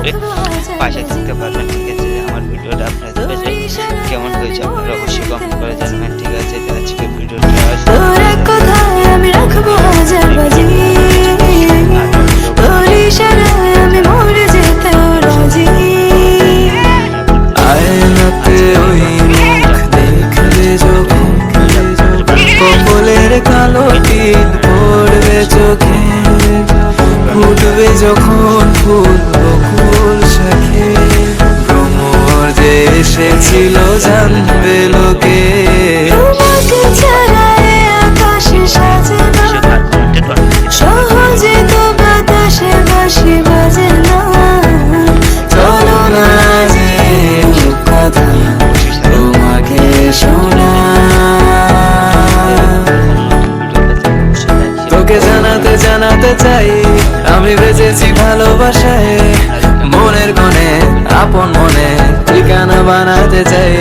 করে পাশে থাকতে পারবেন। ঠিক আছে, আমার ভিডিওটা আপনাদের কাছে কেমন হয়েছে আপনারা অবশ্যই কমেন্ট করে জানাবেন। ঠিক আছে, আজকের ভিডিওটা আমি রাখবো হাজার বাজি, তোর ইশারায় আমি মরে যেতেও রাজি। আয়নাতে ওই মুখ দেখলে যখন কপলের কালো টিল পড়বে চোখে, ফুটবে যখন ফুল বকুল শাখে, ভ্রমর যে এসেছিল জানবে লোকে। তোমাকে ছাড়া এ আকাশে সাজে না, সহজে তো বাতাসে বাঁশি বাজে না। চলো না যে কথা তোমাকে শোনা, তোকে জানাতে জানাতে চাই আমি বেঁচেছি ভালোবাসায়। মনের কোণে আপন মনে ঠিকানা বানাতে চাই।